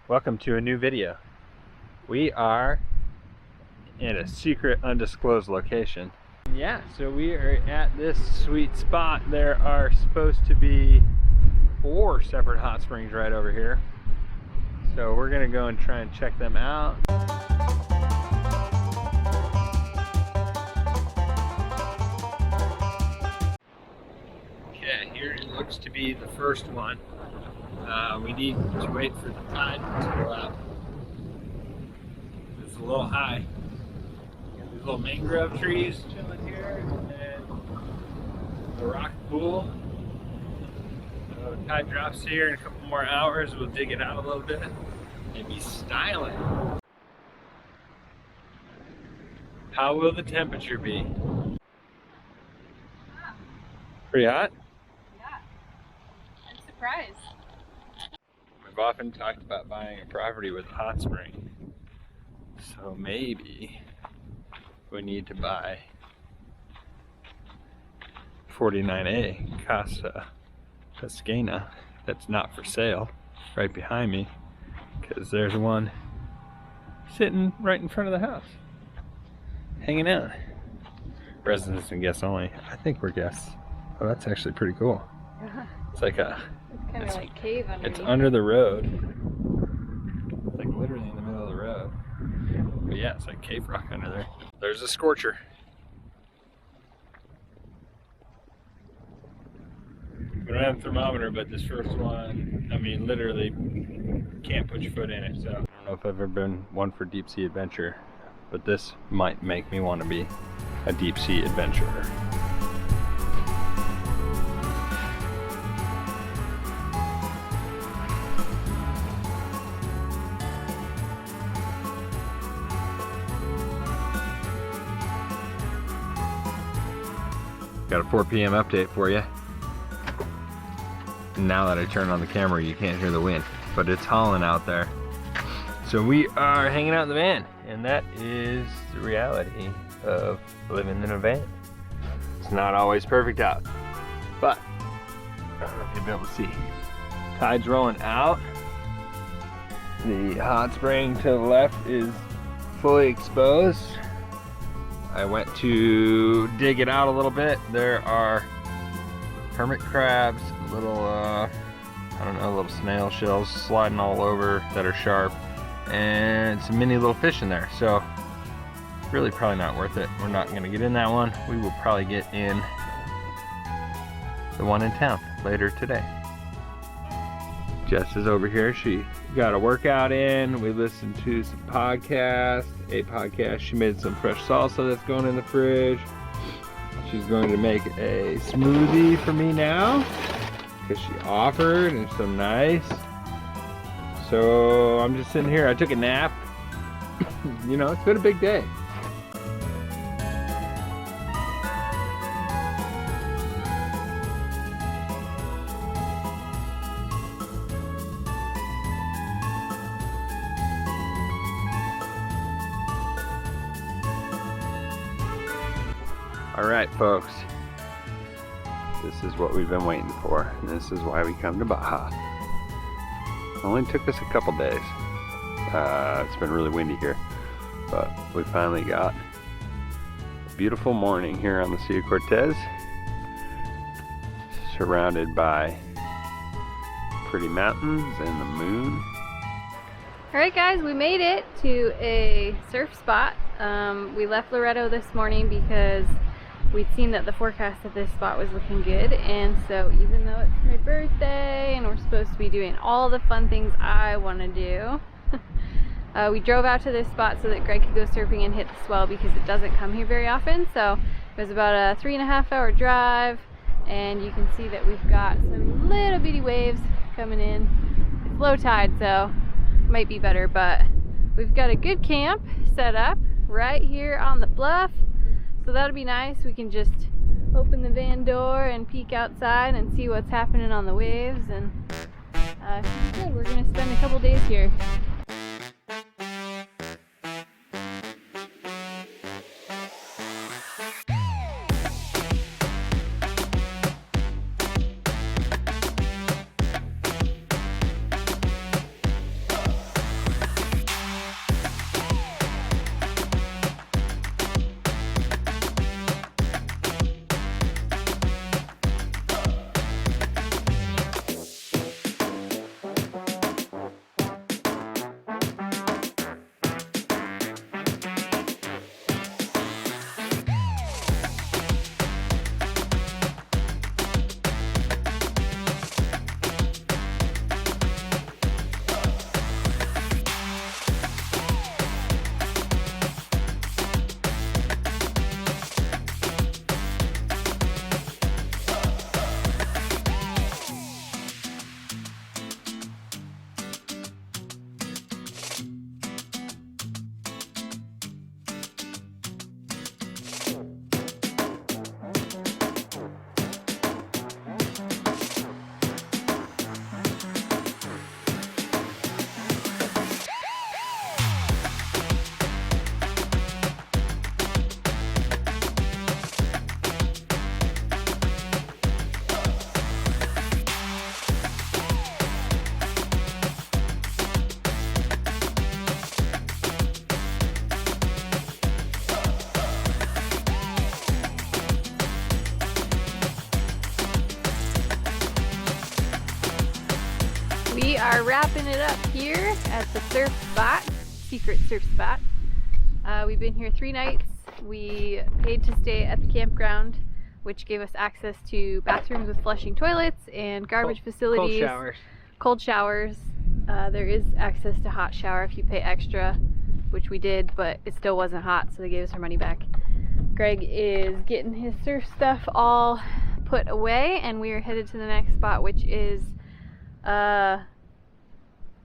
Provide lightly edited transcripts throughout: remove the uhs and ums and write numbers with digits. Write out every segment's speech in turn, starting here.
Welcome to a new video. We are in a secret undisclosed location. Yeah, so we are at this sweet spot. There are supposed to be 4 separate hot springs right over here. So we're gonna go and try and check them out. Okay, here it looks to be the first one. We need to wait for the tide to go out. It's a little high. These little mangrove trees chilling here, and the rock pool. So tide drops here in a couple more hours. We'll dig it out a little bit and be styling. How will the temperature be? Pretty hot? Yeah, I'm surprised. We've often talked about buying a property with a hot spring. So maybe we need to buy 49A Casa Pesquena that's not for sale right behind me, because there's one sitting right in front of the house, hanging out. Residents and guests only. I think we're guests. Oh, that's actually pretty cool. It's like a... It's kind of like cave underneath. It's under the road. It's like literally in the middle of the road. But yeah, it's like cave rock under there. There's a scorcher. We don't have a thermometer, but this first one, I mean, literally can't put your foot in it. So I don't know if I've ever been one for deep sea adventure, but this might make me want to be a deep sea adventurer. Got a 4 p.m. update for you. Now that I turn on the camera, you can't hear the wind, but it's hauling out there. So we are hanging out in the van, and that is the reality of living in a van. It's not always perfect out, but I don't know if you'll be able to see. Tide's rolling out. The hot spring to the left is fully exposed. I went to dig it out a little bit. There are hermit crabs, little, I don't know, little snail shells sliding all over that are sharp, and some mini little fish in there. So, really probably not worth it. We're not gonna get in that one. We will probably get in the one in town later today. Jess is over here. She got a workout in. We listened to some podcasts, a podcast. She made some fresh salsa that's going in the fridge. She's going to make a smoothie for me now because she offered, and it's so nice. So I'm just sitting here. I took a nap. You know, it's been a big day. Alright folks, this is what we've been waiting for, and this is why we come to Baja. It only took us a couple days. It's been really windy here, but we finally got a beautiful morning here on the Sea of Cortez, surrounded by pretty mountains and the moon. Alright guys, we made it to a surf spot. We left Loretto this morning because we'd seen that the forecast of this spot was looking good, and so even though it's my birthday and we're supposed to be doing all the fun things I want to do, we drove out to this spot so that Greg could go surfing and hit the swell, because it doesn't come here very often. So it was about a 3.5 hour drive, and you can see that we've got some little bitty waves coming in. It's low tide, so it might be better, but we've got a good camp set up right here on the bluff. So that'll be nice. We can just open the van door and peek outside and see what's happening on the waves, and it's good. We're gonna spend a couple days here. wrapping it up here at the surf spot, secret surf spot. We've been here 3 nights. We paid to stay at the campground, which gave us access to bathrooms with flushing toilets and garbage facilities. Cold showers. Cold showers. There is access to hot shower if you pay extra, which we did, but it still wasn't hot, so they gave us our money back. Greg is getting his surf stuff all put away, and we are headed to the next spot, which is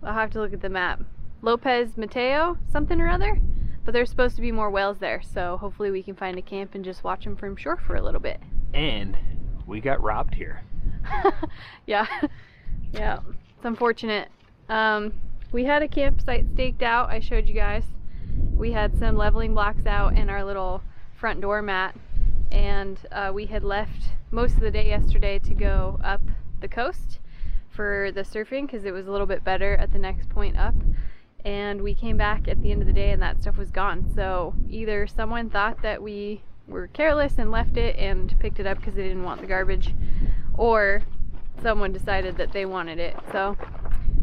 I'll have to look at the map. Lopez Mateo, something or other. But there's supposed to be more whales there, so hopefully we can find a camp and just watch them from shore for a little bit. And we got robbed here. Yeah, yeah, it's unfortunate. We had a campsite staked out, I showed you guys. We had some leveling blocks out and our little front door mat, and we had left most of the day yesterday to go up the coast for the surfing because it was a little bit better at the next point up. And we came back at the end of the day and that stuff was gone. So either someone thought that we were careless and left it and picked it up because they didn't want the garbage, or someone decided that they wanted it. So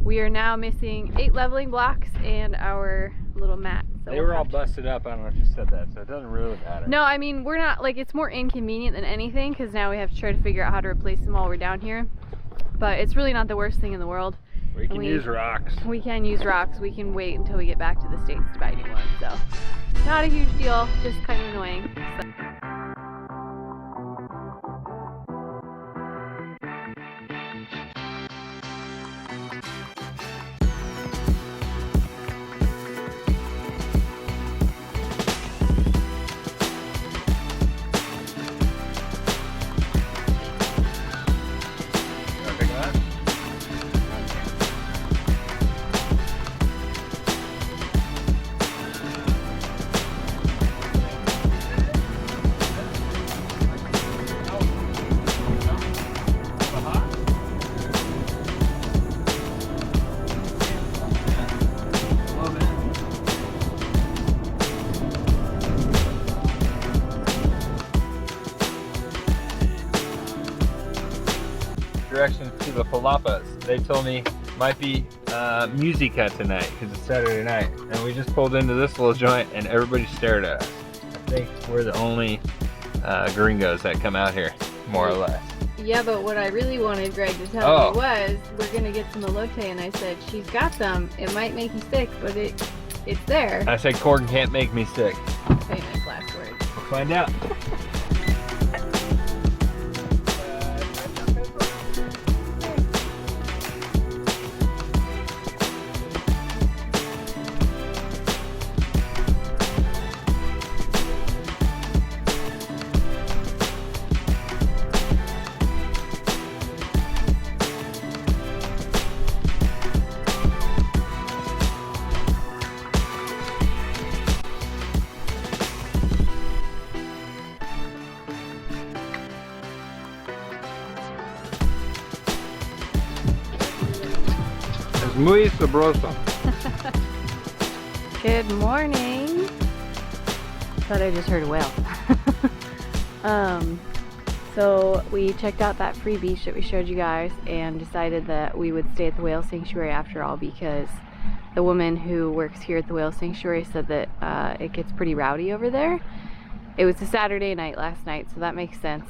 we are now missing 8 leveling blocks and our little mat. So they were all busted up. I don't know if you said that, so it doesn't really matter. No, I mean, we're not, like, it's more inconvenient than anything because now we have to try to figure out how to replace them while we're down here. But it's really not the worst thing in the world. We can use rocks. We can use rocks. We can wait until we get back to the States to buy new ones. So, not a huge deal, just kind of annoying. So. Directions to the Palapas. They told me might be musica tonight because it's Saturday night, and we just pulled into this little joint and everybody stared at us. I think we're the only gringos that come out here, more or less. Yeah, but what I really wanted Greg to tell me was we're gonna get some elote, and I said she's got some. It might make you sick, but it's there. I said Corn can't make me sick. Famous last words. We'll find out. Muy sabroso. Good morning. Thought I just heard a whale. So we checked out that free beach that we showed you guys and decided that we would stay at the whale sanctuary after all, because the woman who works here at the whale sanctuary said that it gets pretty rowdy over there. It was a Saturday night last night, so that makes sense.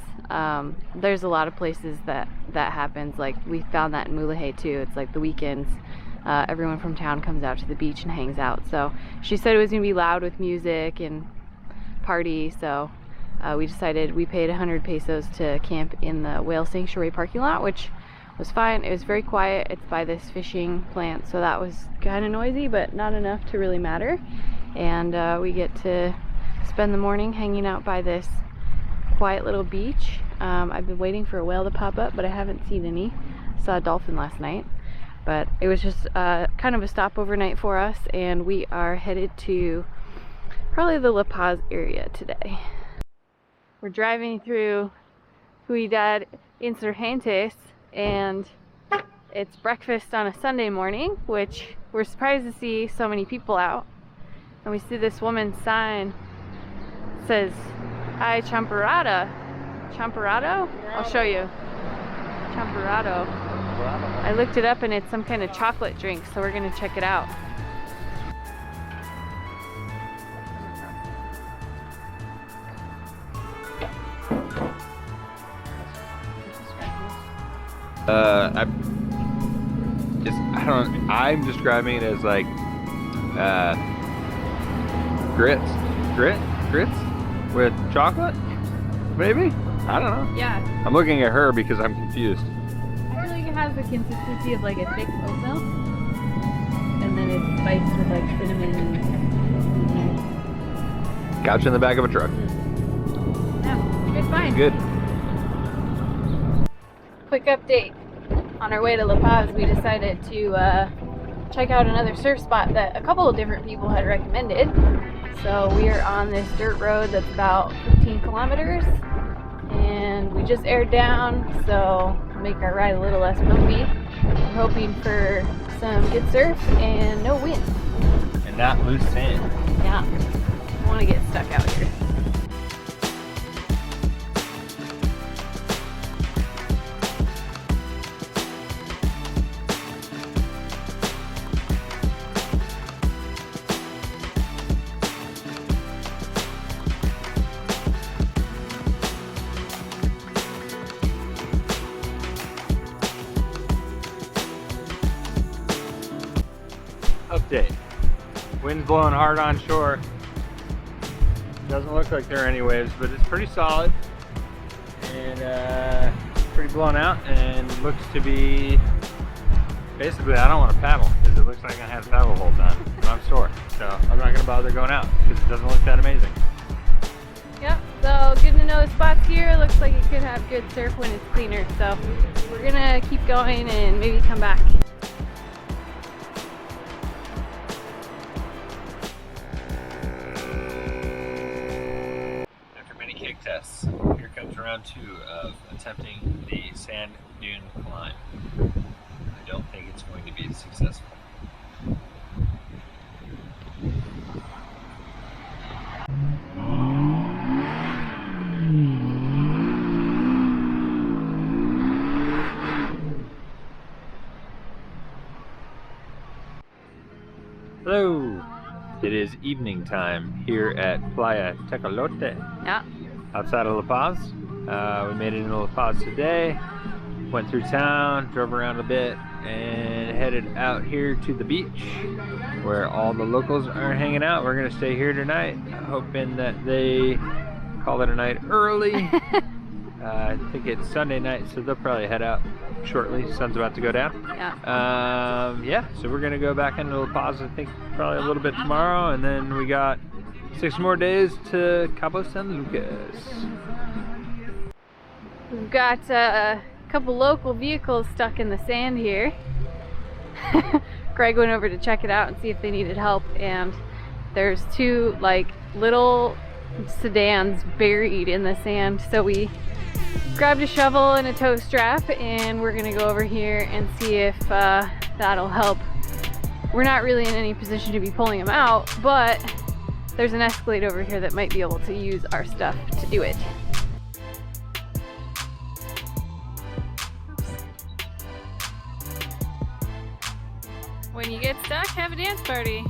There's a lot of places that happens. Like, we found that in Mulahey too. It's like the weekends, everyone from town comes out to the beach and hangs out. So she said it was gonna be loud with music and party, so we decided, we paid 100 pesos to camp in the whale sanctuary parking lot, which was fine. It was very quiet. It's by this fishing plant, so that was kind of noisy, but not enough to really matter. And we get to spend the morning hanging out by this quiet little beach. I've been waiting for a whale to pop up, but I haven't seen any. Saw a dolphin last night, but it was just kind of a stopover night for us, and we are headed to probably the La Paz area today. We're driving through Ciudad Insurgentes, and it's breakfast on a Sunday morning, which we're surprised to see so many people out. And we see this woman's sign says, "Ay champorada." Champorado? I'll show you. Champorado. I looked it up and it's some kind of chocolate drink, so we're gonna check it out. I'm describing it as like grits with chocolate, maybe? I don't know. Yeah. I'm looking at her because I'm confused. I feel like it has the consistency of like a thick oat milk, and then it's spiced with like cinnamon and Couch in the back of a truck. yeah, good find. Good. Quick update. On our way to La Paz, we decided to check out another surf spot that a couple of different people had recommended. So we are on this dirt road that's about 15 kilometers, and we just aired down, so make our ride a little less bumpy. We're hoping for some good surf and no wind. And not loose sand. Yeah, I want to get stuck out here. Update. Wind's blowing hard on shore. Doesn't look like there are any waves, but it's pretty solid and pretty blown out, and looks to be basically, I don't want to paddle because it looks like I have paddle the whole time. But I'm sore, so I'm not going to bother going out because it doesn't look that amazing. Yep, so good to know the spots here. Looks like it could have good surf when it's cleaner, so we're gonna keep going and maybe come back. Kick tests. Here comes round 2 of attempting the sand dune climb. I don't think it's going to be successful. Hello! It is evening time here at Playa Tecolote. Yeah. Outside of La Paz. We made it into La Paz today, went through town, drove around a bit, and headed out here to the beach where all the locals are hanging out. We're gonna stay here tonight, hoping that they call it a night early. I think it's Sunday night, so they'll probably head out shortly. Sun's about to go down. Yeah. Yeah, so we're gonna go back into La Paz, I think probably a little bit tomorrow, and then we got 6 more days to Cabo San Lucas. We've got a couple local vehicles stuck in the sand here. Greg went over to check it out and see if they needed help, and there's 2 like little sedans buried in the sand, so we grabbed a shovel and a tow strap, and we're gonna go over here and see if that'll help. We're not really in any position to be pulling them out, but there's an Escalade over here that might be able to use our stuff to do it. When you get stuck, have a dance party.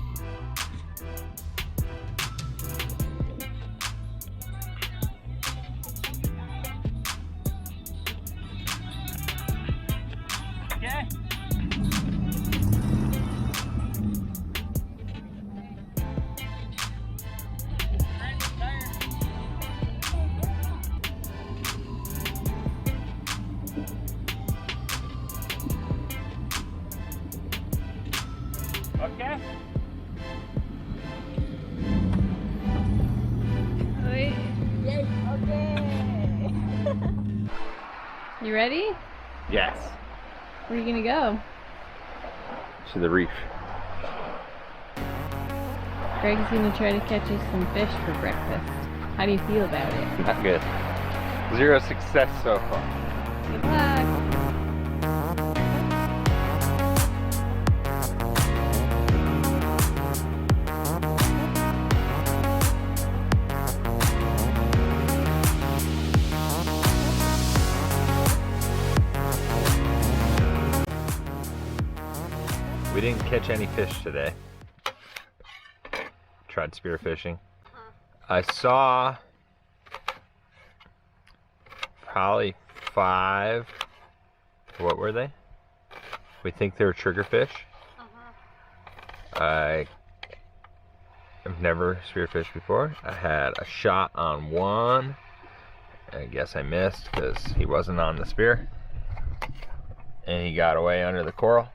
Okay. Okay. Wait. Yes. Okay. You ready? Yes. Where are you gonna go? To the reef. Greg's gonna try to catch us some fish for breakfast. How do you feel about it? Not good. 0 success so far. Good luck. catch any fish today. Tried spear fishing. I saw probably 5. What were they? We think they were triggerfish. I have never spearfished before. I had a shot on one. I guess I missed because he wasn't on the spear. And he got away under the coral.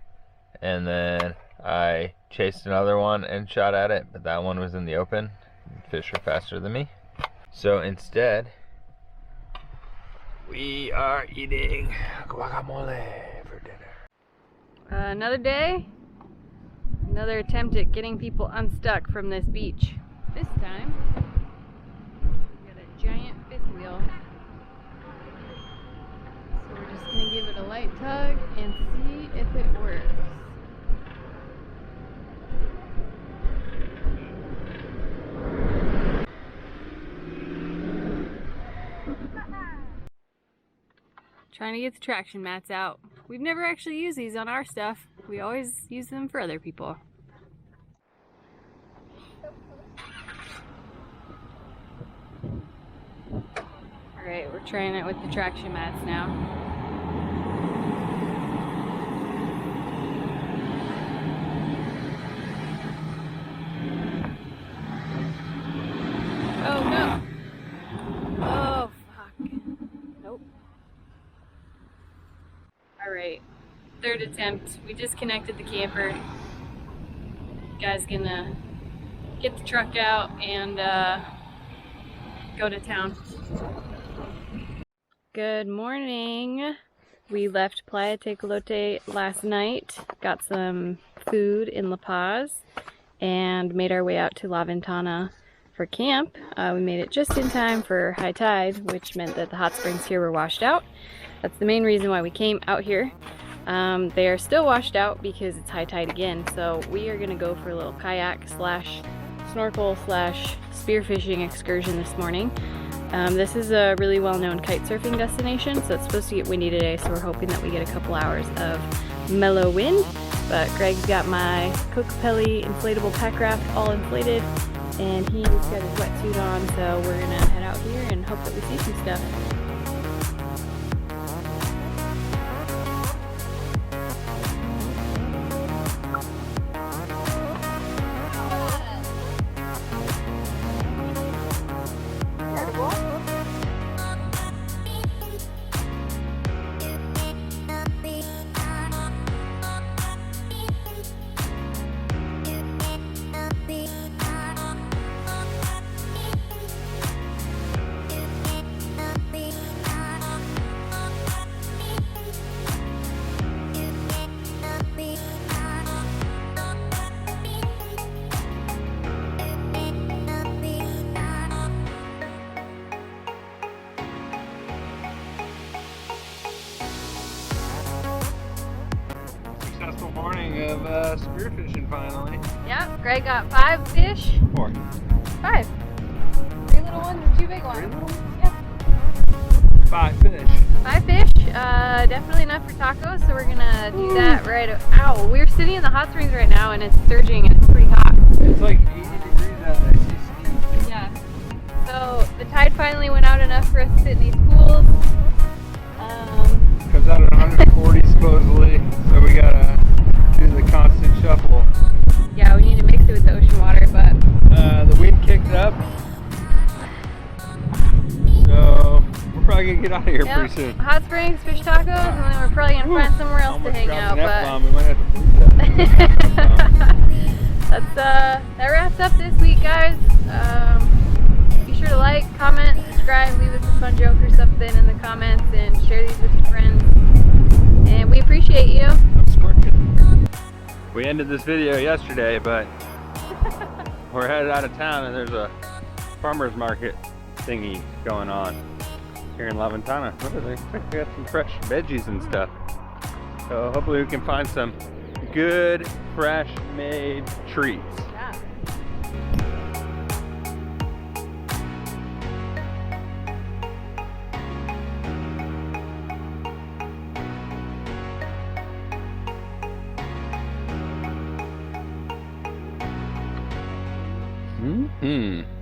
And then I chased another one and shot at it, but that one was in the open. Fish are faster than me. So instead, we are eating guacamole for dinner. Another day, another attempt at getting people unstuck from this beach. This time, we got a giant fifth wheel. So we're just gonna give it a light tug and see if it works. Trying to get the traction mats out. We've never actually used these on our stuff. We always use them for other people. Alright, we're trying it with the traction mats now. Oh no! Oh fuck. Nope. Alright, third attempt. We disconnected the camper. Guy's gonna get the truck out and go to town. Good morning. We left Playa Tecolote last night, got some food in La Paz, and made our way out to La Ventana for camp. We made it just in time for high tide, which meant that the hot springs here were washed out. That's the main reason why we came out here. They are still washed out because it's high tide again, so we are gonna go for a little kayak slash snorkel slash spearfishing excursion this morning. This is a really well-known kite surfing destination, so it's supposed to get windy today, so we're hoping that we get a couple hours of mellow wind. But Greg's got my Kokopelli inflatable pack raft all inflated, and he's got his wetsuit on, so we're gonna head out here and hope that we see some stuff. Morning of spearfishing finally. Yep, Greg got 5 fish. 4. 5. 3 little ones and 2 big ones. 3 little ones? Yep. 5 fish. 5 fish. Definitely enough for tacos, so we're gonna do that right. Ow! We're sitting in the hot springs right now, and it's surging, and it's pretty hot. It's like 80 degrees out there. Yeah. So the tide finally went out enough for us to sit in these pools. Comes out at 140 supposedly, so we gotta do the constant shuffle. Yeah, we need to mix it with the ocean water, but the wind kicked up, so we're probably gonna get out of here pretty soon. Hot springs, fish tacos, and then we're probably gonna find somewhere else to hang out. But we might have to bleep that. that wraps up this week, guys. Be sure to like, comment, subscribe, leave us a fun joke or something in the comments, and share these with your friends. And we appreciate you. I'm scorching. We ended this video yesterday, but we're headed out of town, and there's a farmer's market thingy going on here in La Ventana. What are they? We got some fresh veggies and stuff. So hopefully we can find some good, fresh made treats. Yeah. Mm-hmm.